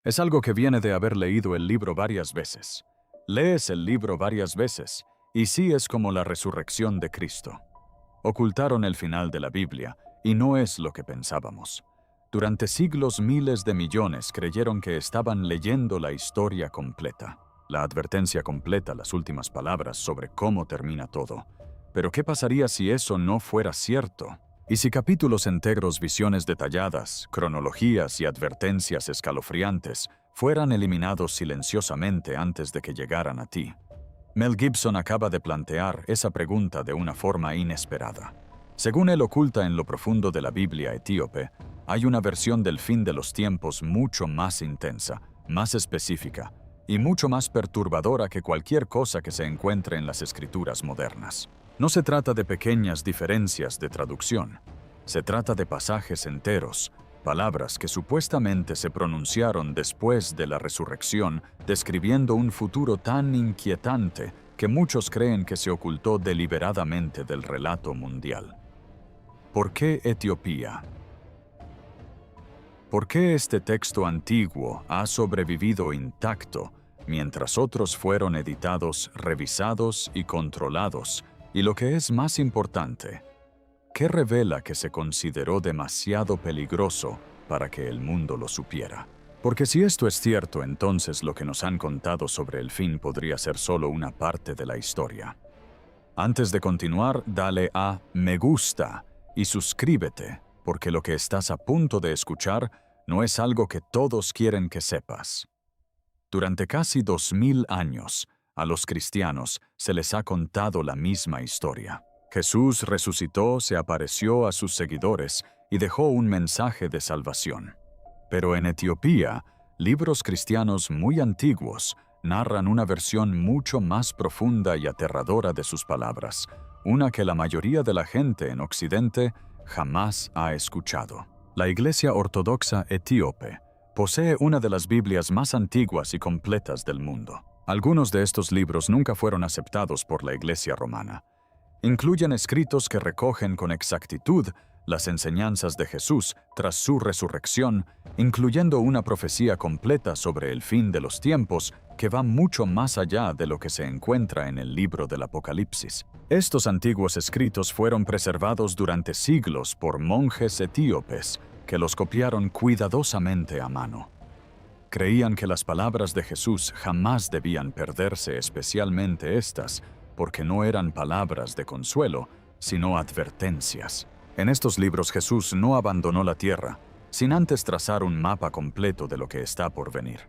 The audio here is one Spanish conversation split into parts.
Es algo que viene de haber leído el libro varias veces. Lees el libro varias veces, y sí es como la resurrección de Cristo. Ocultaron el final de la Biblia, y no es lo que pensábamos. Durante siglos miles de millones creyeron que estaban leyendo la historia completa. La advertencia completa, las últimas palabras sobre cómo termina todo. Pero ¿qué pasaría si eso no fuera cierto? Y si capítulos enteros, visiones detalladas, cronologías y advertencias escalofriantes fueran eliminados silenciosamente antes de que llegaran a ti. Mel Gibson acaba de plantear esa pregunta de una forma inesperada. Según él oculta en lo profundo de la Biblia etíope, hay una versión del fin de los tiempos mucho más intensa, más específica y mucho más perturbadora que cualquier cosa que se encuentre en las escrituras modernas. No se trata de pequeñas diferencias de traducción. Se trata de pasajes enteros, palabras que supuestamente se pronunciaron después de la resurrección, describiendo un futuro tan inquietante que muchos creen que se ocultó deliberadamente del relato mundial. ¿Por qué Etiopía? ¿Por qué este texto antiguo ha sobrevivido intacto, mientras otros fueron editados, revisados y controlados? Y lo que es más importante, ¿qué revela que se consideró demasiado peligroso para que el mundo lo supiera? Porque si esto es cierto, entonces lo que nos han contado sobre el fin podría ser solo una parte de la historia. Antes de continuar, dale a me gusta y suscríbete, porque lo que estás a punto de escuchar no es algo que todos quieren que sepas. Durante casi 2000 años, a los cristianos se les ha contado la misma historia. Jesús resucitó, se apareció a sus seguidores y dejó un mensaje de salvación. Pero en Etiopía, libros cristianos muy antiguos narran una versión mucho más profunda y aterradora de sus palabras, una que la mayoría de la gente en Occidente jamás ha escuchado. La Iglesia Ortodoxa Etíope posee una de las Biblias más antiguas y completas del mundo. Algunos de estos libros nunca fueron aceptados por la Iglesia romana. Incluyen escritos que recogen con exactitud las enseñanzas de Jesús tras su resurrección, incluyendo una profecía completa sobre el fin de los tiempos que va mucho más allá de lo que se encuentra en el libro del Apocalipsis. Estos antiguos escritos fueron preservados durante siglos por monjes etíopes que los copiaron cuidadosamente a mano. Creían que las palabras de Jesús jamás debían perderse, especialmente estas, porque no eran palabras de consuelo, sino advertencias. En estos libros Jesús no abandonó la tierra, sin antes trazar un mapa completo de lo que está por venir.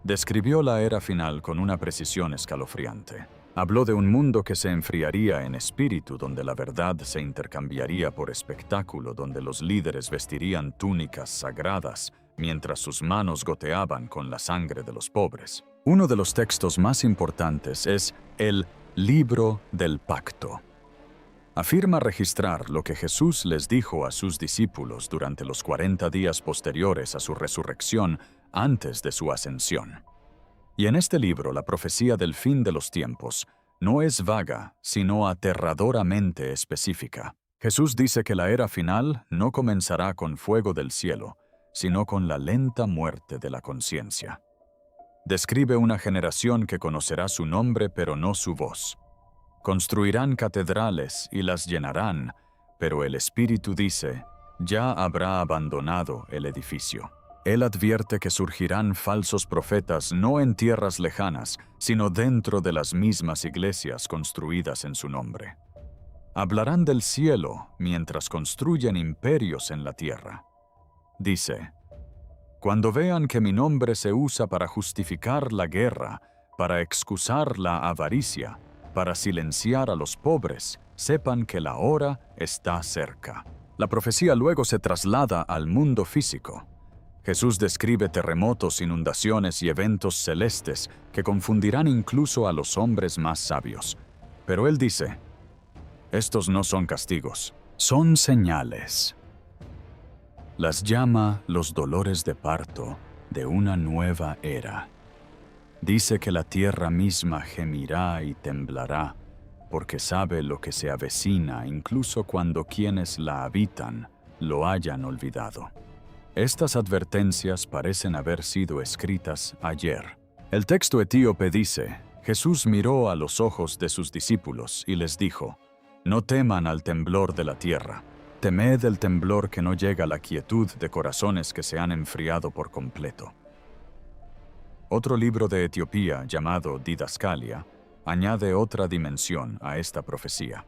Describió la era final con una precisión escalofriante. Habló de un mundo que se enfriaría en espíritu, donde la verdad se intercambiaría por espectáculo, donde los líderes vestirían túnicas sagradas, mientras sus manos goteaban con la sangre de los pobres. Uno de los textos más importantes es el Libro del Pacto. Afirma registrar lo que Jesús les dijo a sus discípulos durante los 40 días posteriores a su resurrección antes de su ascensión. Y en este libro la profecía del fin de los tiempos no es vaga, sino aterradoramente específica. Jesús dice que la era final no comenzará con fuego del cielo, sino con la lenta muerte de la conciencia. Describe una generación que conocerá su nombre pero no su voz. Construirán catedrales y las llenarán, pero el Espíritu dice, ya habrá abandonado el edificio. Él advierte que surgirán falsos profetas no en tierras lejanas, sino dentro de las mismas iglesias construidas en su nombre. Hablarán del cielo mientras construyen imperios en la tierra. Dice, cuando vean que mi nombre se usa para justificar la guerra, para excusar la avaricia, para silenciar a los pobres, sepan que la hora está cerca. La profecía luego se traslada al mundo físico. Jesús describe terremotos, inundaciones y eventos celestes que confundirán incluso a los hombres más sabios. Pero él dice, estos no son castigos, son señales. Las llama los dolores de parto de una nueva era. Dice que la tierra misma gemirá y temblará, porque sabe lo que se avecina incluso cuando quienes la habitan lo hayan olvidado. Estas advertencias parecen haber sido escritas ayer. El texto etíope dice: Jesús miró a los ojos de sus discípulos y les dijo: No teman al temblor de la tierra. Temed el temblor que no llega a la quietud de corazones que se han enfriado por completo. Otro libro de Etiopía, llamado Didascalia, añade otra dimensión a esta profecía.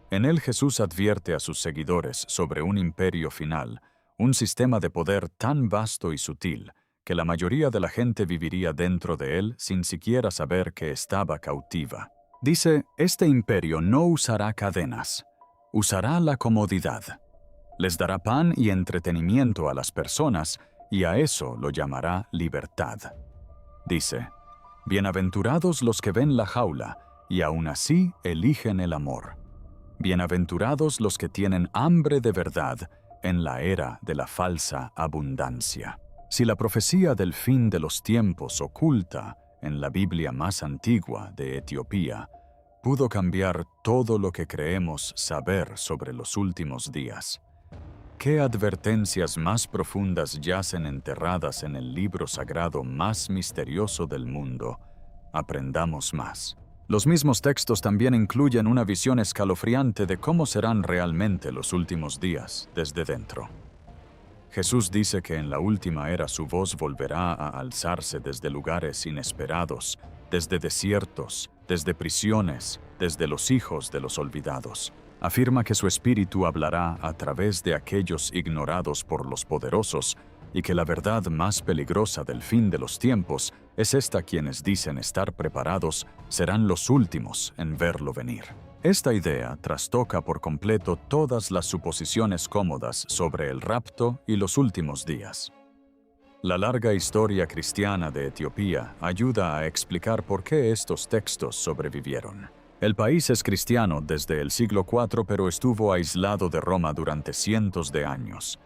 En él Jesús advierte a sus seguidores sobre un imperio final, un sistema de poder tan vasto y sutil que la mayoría de la gente viviría dentro de él sin siquiera saber que estaba cautiva. Dice: este imperio no usará cadenas, usará la comodidad. Les dará pan y entretenimiento a las personas y a eso lo llamará libertad. Dice: bienaventurados los que ven la jaula y aún así eligen el amor. Bienaventurados los que tienen hambre de verdad en la era de la falsa abundancia. Si la profecía del fin de los tiempos oculta en la Biblia más antigua de Etiopía pudo cambiar todo lo que creemos saber sobre los últimos días, ¿qué advertencias más profundas yacen enterradas en el libro sagrado más misterioso del mundo? Aprendamos más. Los mismos textos también incluyen una visión escalofriante de cómo serán realmente los últimos días desde dentro. Jesús dice que en la última era su voz volverá a alzarse desde lugares inesperados, desde desiertos, desde prisiones, desde los hijos de los olvidados. Afirma que su espíritu hablará a través de aquellos ignorados por los poderosos y que la verdad más peligrosa del fin de los tiempos es esta: quienes dicen estar preparados serán los últimos en verlo venir. Esta idea trastoca por completo todas las suposiciones cómodas sobre el rapto y los últimos días. La larga historia cristiana de Etiopía ayuda a explicar por qué estos textos sobrevivieron. El país es cristiano desde el siglo IV, pero estuvo aislado de Roma durante cientos de años.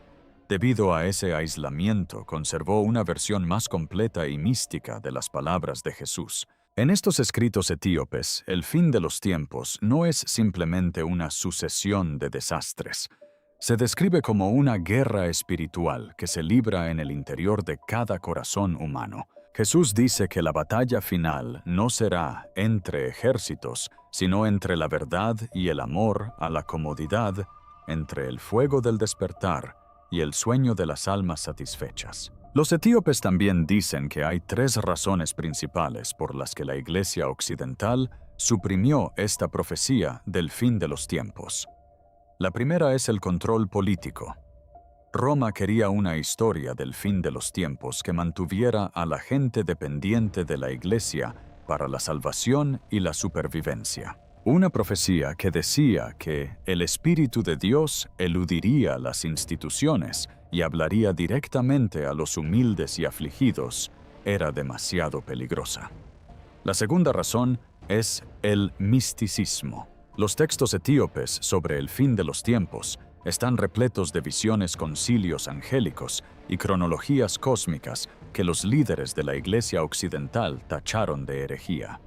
Debido a ese aislamiento, conservó una versión más completa y mística de las palabras de Jesús. En estos escritos etíopes, el fin de los tiempos no es simplemente una sucesión de desastres. Se describe como una guerra espiritual que se libra en el interior de cada corazón humano. Jesús dice que la batalla final no será entre ejércitos, sino entre la verdad y el amor a la comodidad, entre el fuego del despertar y el sueño de las almas satisfechas. Los etíopes también dicen que hay tres razones principales por las que la Iglesia occidental suprimió esta profecía del fin de los tiempos. La primera es el control político. Roma quería una historia del fin de los tiempos que mantuviera a la gente dependiente de la Iglesia para la salvación y la supervivencia. Una profecía que decía que el Espíritu de Dios eludiría las instituciones y hablaría directamente a los humildes y afligidos era demasiado peligrosa. La segunda razón es el misticismo. Los textos etíopes sobre el fin de los tiempos están repletos de visiones, concilios angélicos y cronologías cósmicas que los líderes de la Iglesia occidental tacharon de herejía.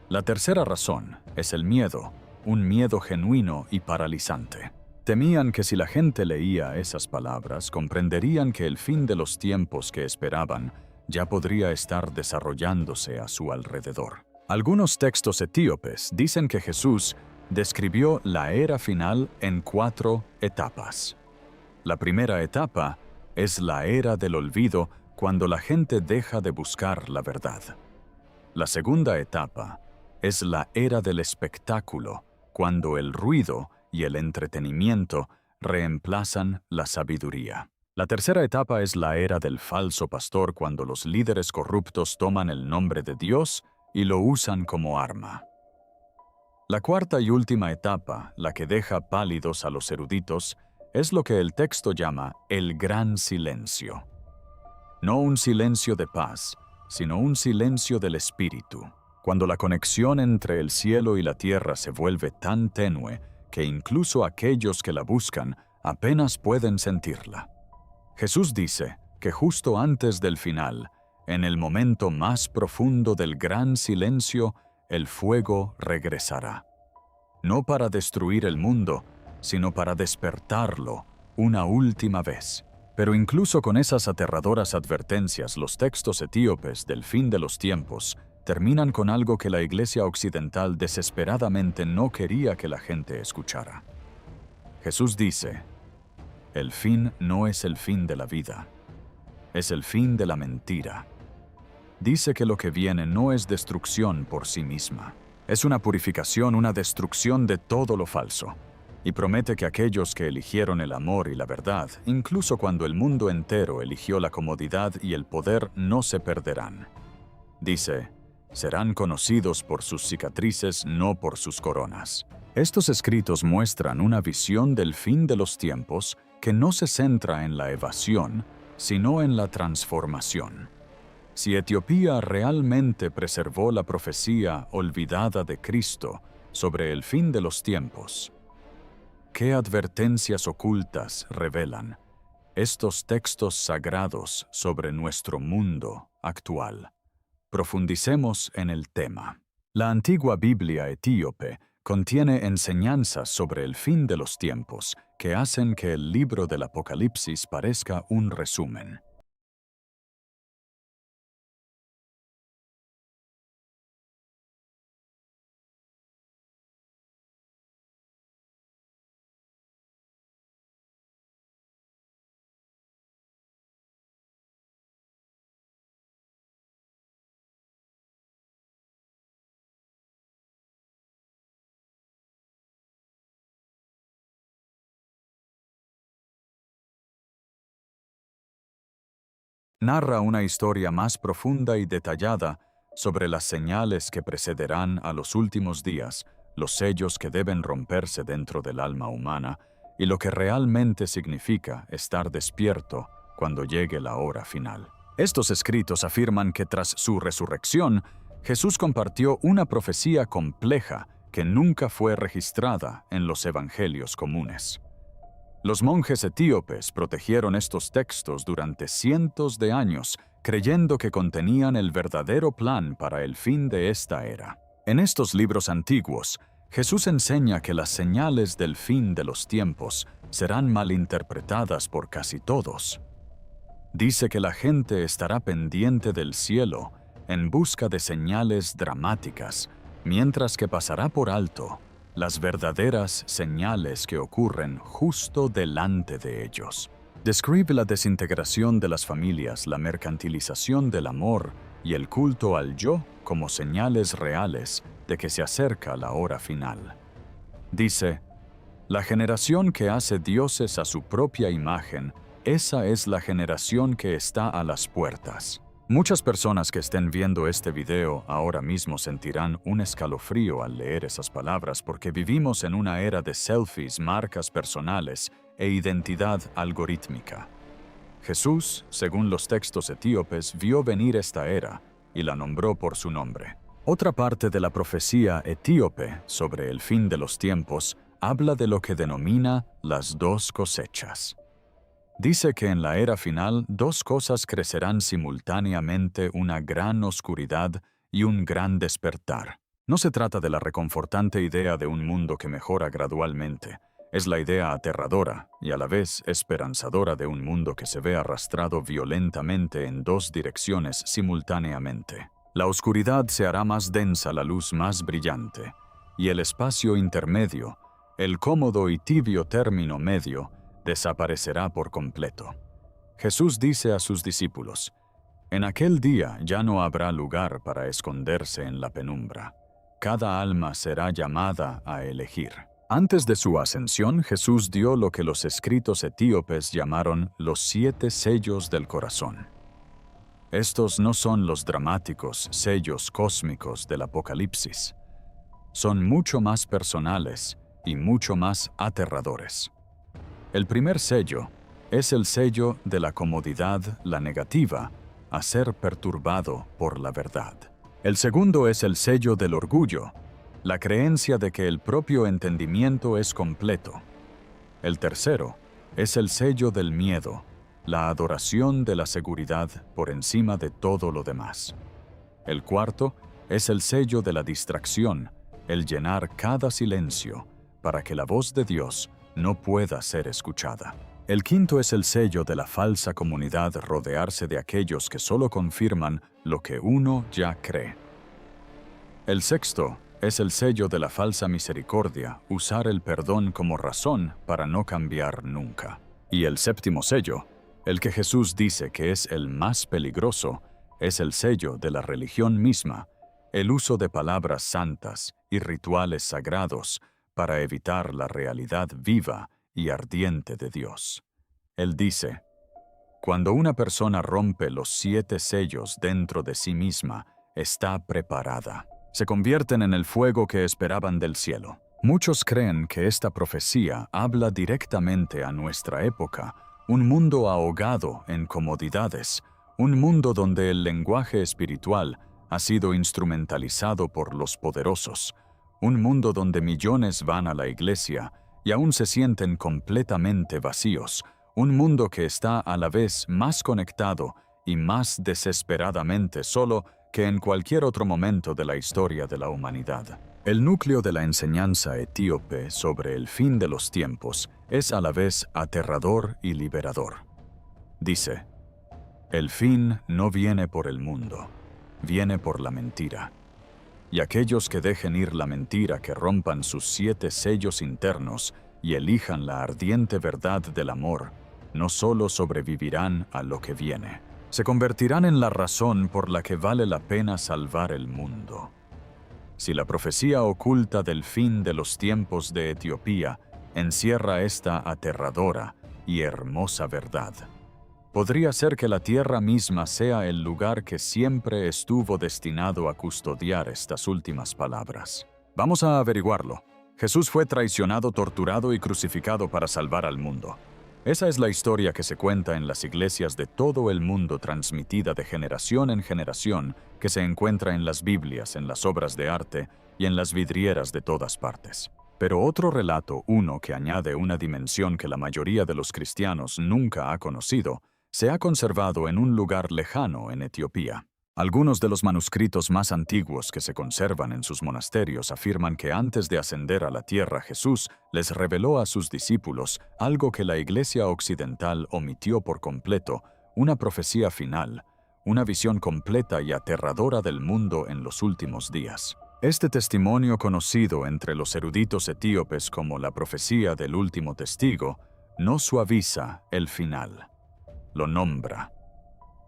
La tercera razón es el miedo, un miedo genuino y paralizante. Temían que si la gente leía esas palabras, comprenderían que el fin de los tiempos que esperaban ya podría estar desarrollándose a su alrededor. Algunos textos etíopes dicen que Jesús describió la era final en 4 etapas. La primera etapa es la era del olvido, cuando la gente deja de buscar la verdad. La segunda etapa es la era del espectáculo, cuando el ruido y el entretenimiento reemplazan la sabiduría. La tercera etapa es la era del falso pastor, cuando los líderes corruptos toman el nombre de Dios y lo usan como arma. La cuarta y última etapa, la que deja pálidos a los eruditos, es lo que el texto llama el gran silencio. No un silencio de paz, sino un silencio del espíritu, cuando la conexión entre el cielo y la tierra se vuelve tan tenue que incluso aquellos que la buscan apenas pueden sentirla. Jesús dice que justo antes del final, en el momento más profundo del gran silencio, el fuego regresará. No para destruir el mundo, sino para despertarlo una última vez. Pero incluso con esas aterradoras advertencias, los textos etíopes del fin de los tiempos terminan con algo que la Iglesia occidental desesperadamente no quería que la gente escuchara. Jesús dice: el fin no es el fin de la vida, es el fin de la mentira. Dice que lo que viene no es destrucción por sí misma, es una purificación, una destrucción de todo lo falso. Y promete que aquellos que eligieron el amor y la verdad, incluso cuando el mundo entero eligió la comodidad y el poder, no se perderán. Dice: serán conocidos por sus cicatrices, no por sus coronas. Estos escritos muestran una visión del fin de los tiempos que no se centra en la evasión, sino en la transformación. Si Etiopía realmente preservó la profecía olvidada de Cristo sobre el fin de los tiempos, ¿qué advertencias ocultas revelan estos textos sagrados sobre nuestro mundo actual? Profundicemos en el tema. La antigua Biblia etíope contiene enseñanzas sobre el fin de los tiempos que hacen que el libro del Apocalipsis parezca un resumen. Narra una historia más profunda y detallada sobre las señales que precederán a los últimos días, los sellos que deben romperse dentro del alma humana y lo que realmente significa estar despierto cuando llegue la hora final. Estos escritos afirman que tras su resurrección, Jesús compartió una profecía compleja que nunca fue registrada en los evangelios comunes. Los monjes etíopes protegieron estos textos durante cientos de años, creyendo que contenían el verdadero plan para el fin de esta era. En estos libros antiguos, Jesús enseña que las señales del fin de los tiempos serán malinterpretadas por casi todos. Dice que la gente estará pendiente del cielo en busca de señales dramáticas, mientras que pasará por alto las verdaderas señales que ocurren justo delante de ellos. Describe la desintegración de las familias, la mercantilización del amor y el culto al yo como señales reales de que se acerca la hora final. Dice: la generación que hace dioses a su propia imagen, esa es la generación que está a las puertas. Muchas personas que estén viendo este video ahora mismo sentirán un escalofrío al leer esas palabras porque vivimos en una era de selfies, marcas personales e identidad algorítmica. Jesús, según los textos etíopes, vio venir esta era y la nombró por su nombre. Otra parte de la profecía etíope sobre el fin de los tiempos habla de lo que denomina las dos cosechas. Dice que en la era final dos cosas crecerán simultáneamente, una gran oscuridad y un gran despertar. No se trata de la reconfortante idea de un mundo que mejora gradualmente. Es la idea aterradora y a la vez esperanzadora de un mundo que se ve arrastrado violentamente en dos direcciones simultáneamente. La oscuridad se hará más densa, la luz más brillante, y el espacio intermedio, el cómodo y tibio término medio, desaparecerá por completo. Jesús dice a sus discípulos: en aquel día ya no habrá lugar para esconderse en la penumbra. Cada alma será llamada a elegir. Antes de su ascensión, Jesús dio lo que los escritos etíopes llamaron los 7 sellos del corazón. Estos no son los dramáticos sellos cósmicos del Apocalipsis. Son mucho más personales y mucho más aterradores. El primer sello es el sello de la comodidad, la negativa, a ser perturbado por la verdad. El segundo es el sello del orgullo, la creencia de que el propio entendimiento es completo. El tercero es el sello del miedo, la adoración de la seguridad por encima de todo lo demás. El cuarto es el sello de la distracción, el llenar cada silencio para que la voz de Dios no pueda ser escuchada. El quinto es el sello de la falsa comunidad, rodearse de aquellos que solo confirman lo que uno ya cree. El sexto es el sello de la falsa misericordia, usar el perdón como razón para no cambiar nunca. Y el séptimo sello, el que Jesús dice que es el más peligroso, es el sello de la religión misma, el uso de palabras santas y rituales sagrados para evitar la realidad viva y ardiente de Dios. Él dice, cuando una persona rompe los 7 sellos dentro de sí misma, está preparada. Se convierten en el fuego que esperaban del cielo. Muchos creen que esta profecía habla directamente a nuestra época, un mundo ahogado en comodidades, un mundo donde el lenguaje espiritual ha sido instrumentalizado por los poderosos, un mundo donde millones van a la iglesia y aún se sienten completamente vacíos, un mundo que está a la vez más conectado y más desesperadamente solo que en cualquier otro momento de la historia de la humanidad. El núcleo de la enseñanza etíope sobre el fin de los tiempos es a la vez aterrador y liberador. Dice, el fin no viene por el mundo, viene por la mentira. Y aquellos que dejen ir la mentira, que rompan sus 7 sellos internos y elijan la ardiente verdad del amor, no solo sobrevivirán a lo que viene, se convertirán en la razón por la que vale la pena salvar el mundo. Si la profecía oculta del fin de los tiempos de Etiopía encierra esta aterradora y hermosa verdad, podría ser que la tierra misma sea el lugar que siempre estuvo destinado a custodiar estas últimas palabras. Vamos a averiguarlo. Jesús fue traicionado, torturado y crucificado para salvar al mundo. Esa es la historia que se cuenta en las iglesias de todo el mundo, transmitida de generación en generación, que se encuentra en las Biblias, en las obras de arte y en las vidrieras de todas partes. Pero otro relato, uno que añade una dimensión que la mayoría de los cristianos nunca ha conocido, se ha conservado en un lugar lejano en Etiopía. Algunos de los manuscritos más antiguos que se conservan en sus monasterios afirman que antes de ascender a la tierra, Jesús les reveló a sus discípulos algo que la Iglesia occidental omitió por completo, una profecía final, una visión completa y aterradora del mundo en los últimos días. Este testimonio, conocido entre los eruditos etíopes como la profecía del último testigo, no suaviza el final, lo nombra,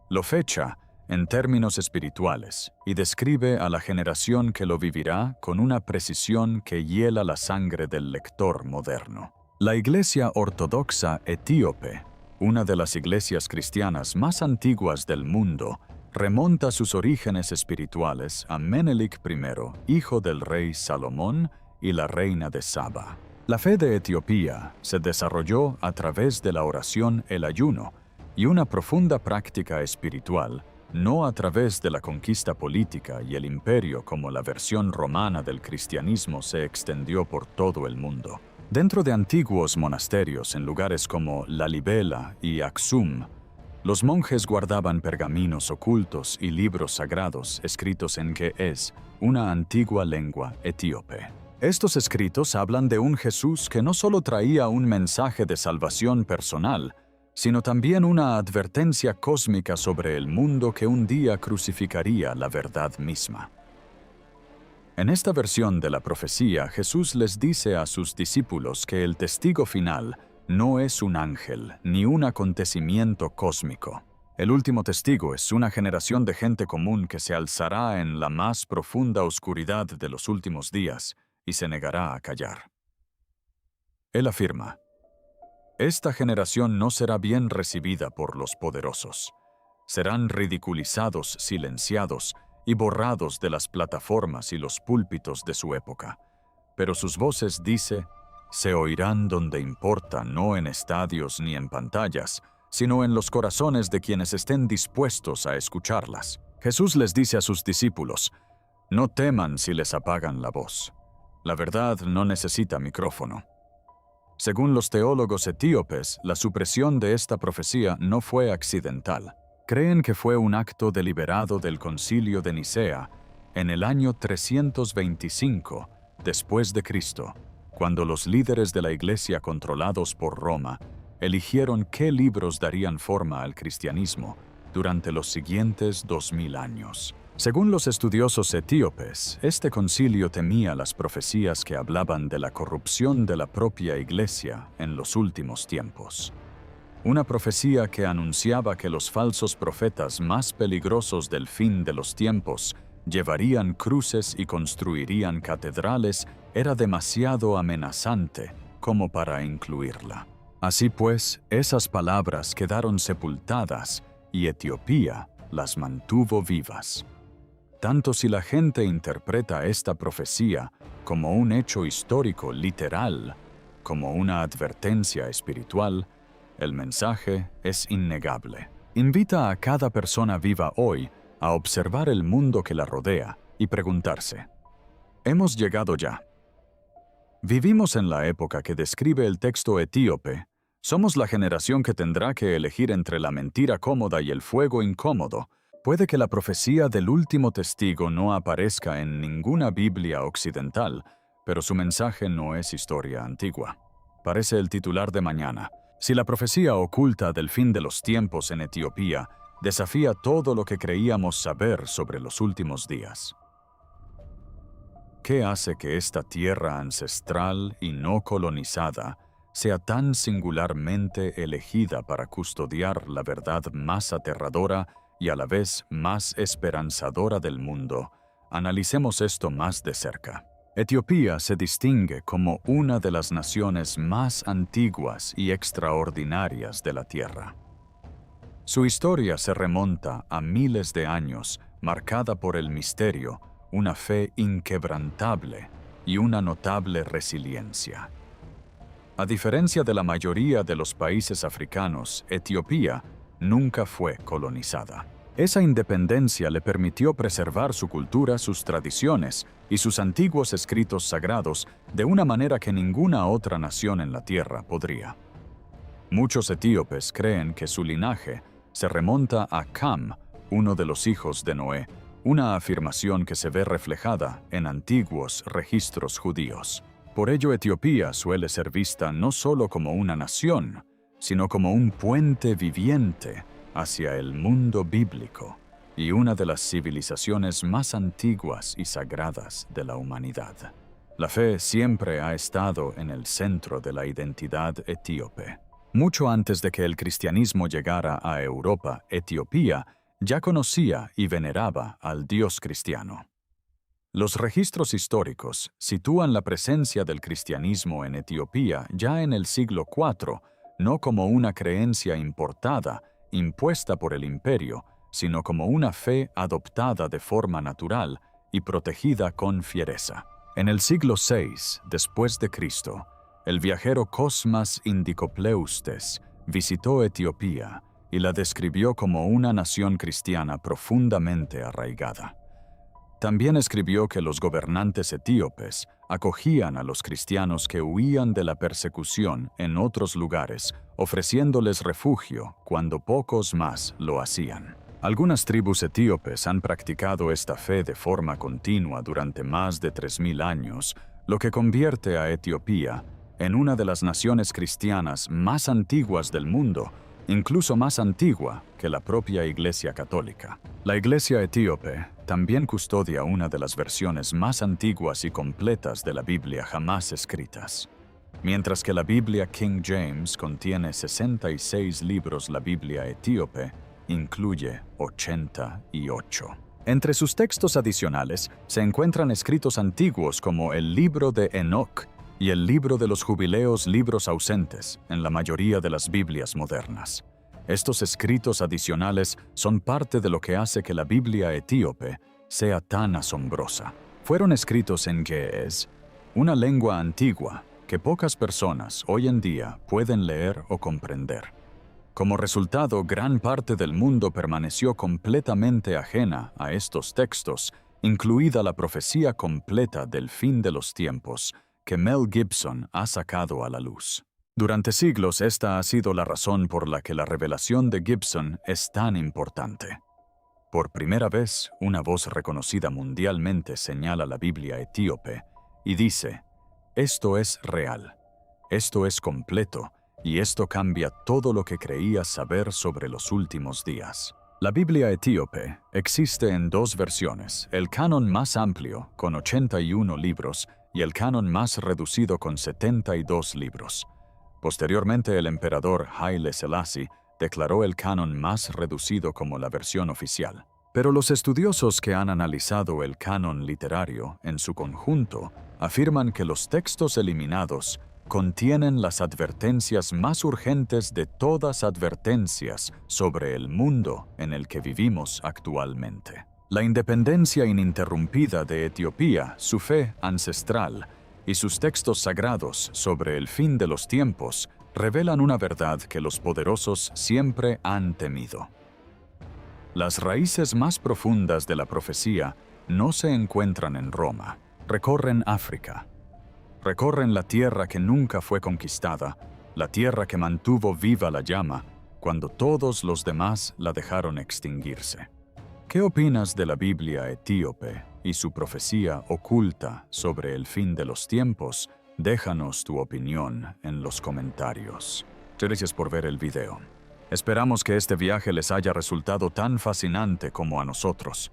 lo fecha en términos espirituales y describe a la generación que lo vivirá con una precisión que hiela la sangre del lector moderno. La Iglesia Ortodoxa Etíope, una de las iglesias cristianas más antiguas del mundo, remonta sus orígenes espirituales a Menelik I, hijo del rey Salomón y la reina de Saba. La fe de Etiopía se desarrolló a través de la oración, el ayuno y una profunda práctica espiritual, no a través de la conquista política y el imperio como la versión romana del cristianismo se extendió por todo el mundo. Dentro de antiguos monasterios en lugares como Lalibela y Aksum, los monjes guardaban pergaminos ocultos y libros sagrados escritos en ge'ez, una antigua lengua etíope. Estos escritos hablan de un Jesús que no solo traía un mensaje de salvación personal, sino también una advertencia cósmica sobre el mundo que un día crucificaría la verdad misma. En esta versión de la profecía, Jesús les dice a sus discípulos que el testigo final no es un ángel ni un acontecimiento cósmico. El último testigo es una generación de gente común que se alzará en la más profunda oscuridad de los últimos días y se negará a callar. Él afirma, esta generación no será bien recibida por los poderosos. Serán ridiculizados, silenciados y borrados de las plataformas y los púlpitos de su época. Pero sus voces, dice, se oirán donde importa, no en estadios ni en pantallas, sino en los corazones de quienes estén dispuestos a escucharlas. Jesús les dice a sus discípulos, no teman si les apagan la voz. La verdad no necesita micrófono. Según los teólogos etíopes, la supresión de esta profecía no fue accidental. Creen que fue un acto deliberado del Concilio de Nicea en el año 325 después de Cristo, cuando los líderes de la Iglesia controlados por Roma eligieron qué libros darían forma al cristianismo durante los siguientes 2000 años. Según los estudiosos etíopes, este concilio temía las profecías que hablaban de la corrupción de la propia Iglesia en los últimos tiempos. Una profecía que anunciaba que los falsos profetas más peligrosos del fin de los tiempos llevarían cruces y construirían catedrales era demasiado amenazante como para incluirla. Así pues, esas palabras quedaron sepultadas y Etiopía las mantuvo vivas. Tanto si la gente interpreta esta profecía como un hecho histórico literal, como una advertencia espiritual, el mensaje es innegable. Invita a cada persona viva hoy a observar el mundo que la rodea y preguntarse: ¿hemos llegado ya? Vivimos en la época que describe el texto etíope. Somos la generación que tendrá que elegir entre la mentira cómoda y el fuego incómodo. Puede que la profecía del último testigo no aparezca en ninguna Biblia occidental, pero su mensaje no es historia antigua. Parece el titular de mañana. Si la profecía oculta del fin de los tiempos en Etiopía desafía todo lo que creíamos saber sobre los últimos días. ¿Qué hace que esta tierra ancestral y no colonizada sea tan singularmente elegida para custodiar la verdad más aterradora y a la vez más esperanzadora del mundo? Analicemos esto más de cerca. Etiopía se distingue como una de las naciones más antiguas y extraordinarias de la Tierra. Su historia se remonta a miles de años, marcada por el misterio, una fe inquebrantable y una notable resiliencia. A diferencia de la mayoría de los países africanos, Etiopía nunca fue colonizada. Esa independencia le permitió preservar su cultura, sus tradiciones y sus antiguos escritos sagrados de una manera que ninguna otra nación en la tierra podría. Muchos etíopes creen que su linaje se remonta a Cam, uno de los hijos de Noé, una afirmación que se ve reflejada en antiguos registros judíos. Por ello, Etiopía suele ser vista no solo como una nación, sino como un puente viviente hacia el mundo bíblico y una de las civilizaciones más antiguas y sagradas de la humanidad. La fe siempre ha estado en el centro de la identidad etíope. Mucho antes de que el cristianismo llegara a Europa, Etiopía ya conocía y veneraba al Dios cristiano. Los registros históricos sitúan la presencia del cristianismo en Etiopía ya en el siglo IV, no como una creencia importada, impuesta por el imperio, sino como una fe adoptada de forma natural y protegida con fiereza. En el siglo VI después de Cristo, el viajero Cosmas Indicopleustes visitó Etiopía y la describió como una nación cristiana profundamente arraigada. También escribió que los gobernantes etíopes acogían a los cristianos que huían de la persecución en otros lugares, ofreciéndoles refugio cuando pocos más lo hacían. Algunas tribus etíopes han practicado esta fe de forma continua durante más de 3000 años, lo que convierte a Etiopía en una de las naciones cristianas más antiguas del mundo, incluso más antigua que la propia Iglesia Católica. La Iglesia etíope también custodia una de las versiones más antiguas y completas de la Biblia jamás escritas. Mientras que la Biblia King James contiene 66 libros, la Biblia etíope incluye 88. Entre sus textos adicionales se encuentran escritos antiguos como el Libro de Enoc y el Libro de los Jubileos, libros ausentes en la mayoría de las Biblias modernas. Estos escritos adicionales son parte de lo que hace que la Biblia etíope sea tan asombrosa. Fueron escritos en ge'ez, una lengua antigua que pocas personas hoy en día pueden leer o comprender. Como resultado, gran parte del mundo permaneció completamente ajena a estos textos, incluida la profecía completa del fin de los tiempos que Mel Gibson ha sacado a la luz. Durante siglos, esta ha sido la razón por la que la revelación de Gibson es tan importante. Por primera vez, una voz reconocida mundialmente señala la Biblia etíope y dice: esto es real, esto es completo y esto cambia todo lo que creías saber sobre los últimos días. La Biblia etíope existe en dos versiones, el canon más amplio, con 81 libros, y el canon más reducido con 72 libros. Posteriormente, el emperador Haile Selassie declaró el canon más reducido como la versión oficial. Pero los estudiosos que han analizado el canon literario en su conjunto afirman que los textos eliminados contienen las advertencias más urgentes de todas advertencias sobre el mundo en el que vivimos actualmente. La independencia ininterrumpida de Etiopía, su fe ancestral y sus textos sagrados sobre el fin de los tiempos revelan una verdad que los poderosos siempre han temido. Las raíces más profundas de la profecía no se encuentran en Roma, recorren África. Recorren la tierra que nunca fue conquistada, la tierra que mantuvo viva la llama cuando todos los demás la dejaron extinguirse. ¿Qué opinas de la Biblia etíope y su profecía oculta sobre el fin de los tiempos? Déjanos tu opinión en los comentarios. Gracias por ver el video. Esperamos que este viaje les haya resultado tan fascinante como a nosotros.